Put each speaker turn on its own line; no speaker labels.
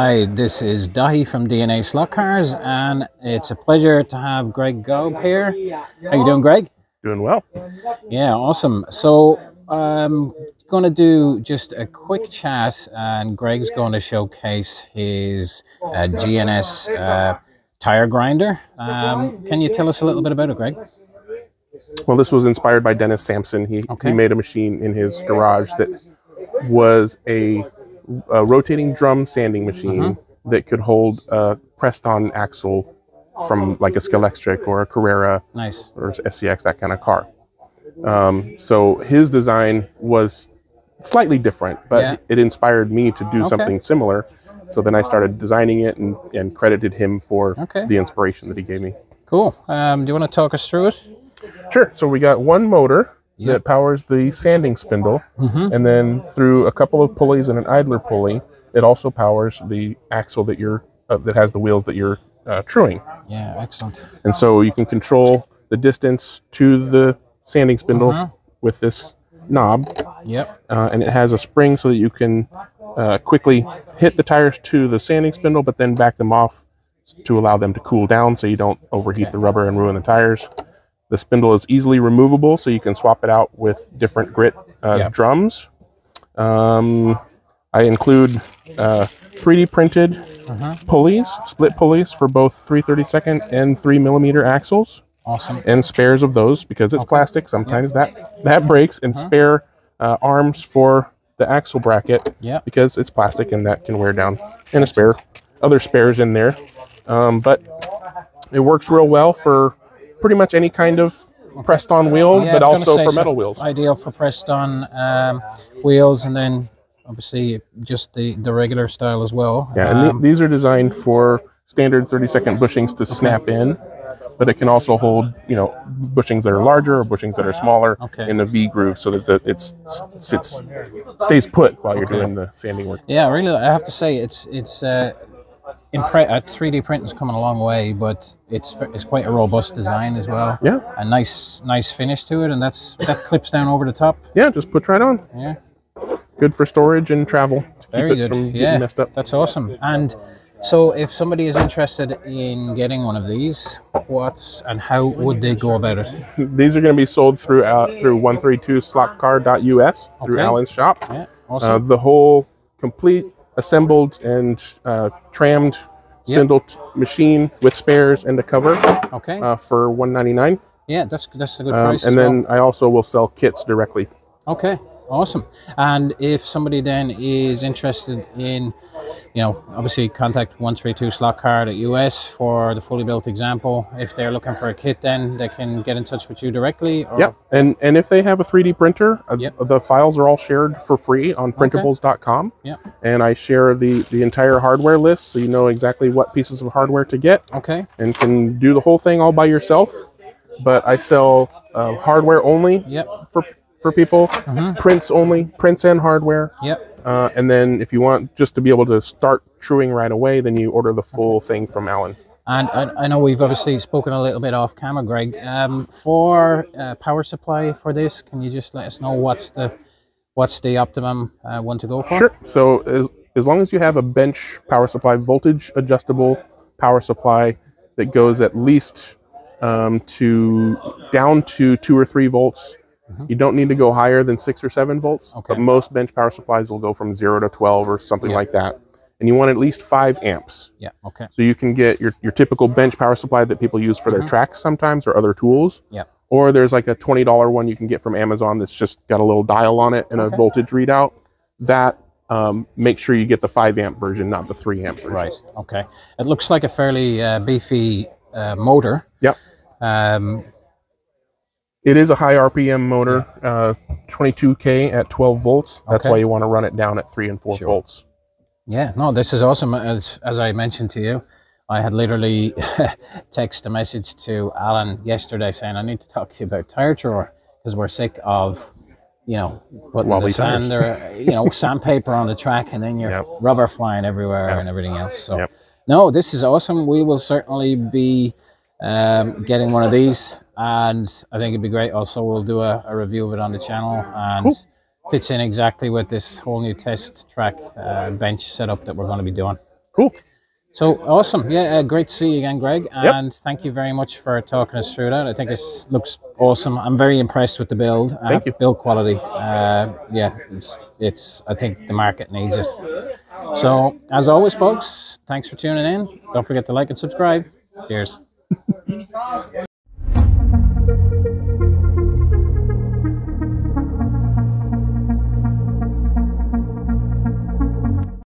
Hi, this is Dahi from DNA Slot Cars, and it's a pleasure to have Greg Gaub here. How you doing, Greg?
Doing well.
Yeah, awesome. So I'm going to do just a quick chat, and Greg's going to showcase his G&S Tire Grinder. Can you tell us a little bit about it, Greg?
Well, this was inspired by Dennis Sampson. He made a machine in his garage that was a rotating drum sanding machine that could hold a pressed-on axle from like a Scalextric or a Carrera or SCX, that kind of car. So his design was slightly different, but it inspired me to do something similar. So then I started designing it and credited him for the inspiration that he gave me.
Cool. Do you want to talk us through it?
Sure. So we got one motor that powers the sanding spindle, and then through a couple of pulleys and an idler pulley, it also powers the axle that you're that has the wheels that you're truing.
Yeah, excellent.
And so you can control the distance to the sanding spindle with this knob. And it has a spring so that you can quickly hit the tires to the sanding spindle, but then back them off to allow them to cool down so you don't overheat the rubber and ruin the tires. The spindle is easily removable, so you can swap it out with different grit drums. I include 3D printed pulleys, split pulleys for both 3/32 and 3mm axles.
Awesome.
And spares of those, because it's plastic, sometimes that breaks, and spare arms for the axle bracket because it's plastic and that can wear down, and a spare, other spares in there. But it works real well for pretty much any kind of pressed-on wheel, but also for metal wheels.
Ideal for pressed-on wheels, and then obviously just the regular style as well.
Yeah, and these are designed for standard 30-second bushings to snap in, but it can also hold, you know, bushings that are larger or bushings that are smaller in a V groove, so that it stays put while you're doing the sanding work.
Yeah, really, I have to say it's 3D printing is coming a long way, but it's quite a robust design as well.
Yeah,
a nice finish to it, and that clips down over the top.
Yeah, just puts right on.
Yeah,
good for storage and travel.
Very good. From getting messed up. That's awesome. And so, if somebody is interested in getting one of these, how would they go about it?
These are going to be sold through 132slotcar.us through Alan's shop.
Yeah, awesome.
The whole complete assembled and trammed spindle machine with spares and a cover for $199.
Yeah, that's a good price.
And then I also will sell kits directly.
Okay, awesome. And if somebody then is interested in, you know, obviously contact 132slotcar.us for the fully built example. If they're looking for a kit, then they can get in touch with you directly. Or...
Yep, and if they have a 3D printer, the files are all shared for free on printables.com. And I share the entire hardware list, so you know exactly what pieces of hardware to get. And can do the whole thing all by yourself. But I sell hardware only for people, prints only, prints and hardware. And then if you want just to be able to start truing right away, then you order the full thing from Alan.
And I know we've obviously spoken a little bit off camera, Greg. For power supply for this, can you just let us know what's the optimum one to go for?
Sure. So as long as you have a bench power supply, voltage adjustable power supply that goes at least down to 2 or 3 volts. You don't need to go higher than 6 or 7 volts, but most bench power supplies will go from 0 to 12 or something like that. And you want at least 5 amps. So you can get your typical bench power supply that people use for their tracks sometimes or other tools. Or there's like a $20 one you can get from Amazon that's just got a little dial on it and a voltage readout. That make sure you get the 5 amp version, not the 3 amp version.
Right. Okay. It looks like a fairly beefy motor.
It is a high RPM motor, 22K at 12 volts. That's why you want to run it down at 3 and 4 volts. Yeah,
no, this is awesome. As I mentioned to you, I had literally texted a message to Alan yesterday saying, I need to talk to you about tire drawer, because we're sick of, you know, putting the sand or, you know, sandpaper on the track and then your rubber flying everywhere and everything else. So, no, this is awesome. We will certainly be getting one of these, and I think it'd be great. Also, we'll do a review of it on the channel, and fits in exactly with this whole new test track bench setup that we're going to be doing.
Cool.
So awesome. Yeah, great to see you again, Greg.
Yep.
And thank you very much for talking us through that. I think it looks awesome. I'm very impressed with the build.
Thank you.
Build quality. Yeah, it's. I think the market needs it. So as always, folks, thanks for tuning in. Don't forget to like and subscribe. Cheers.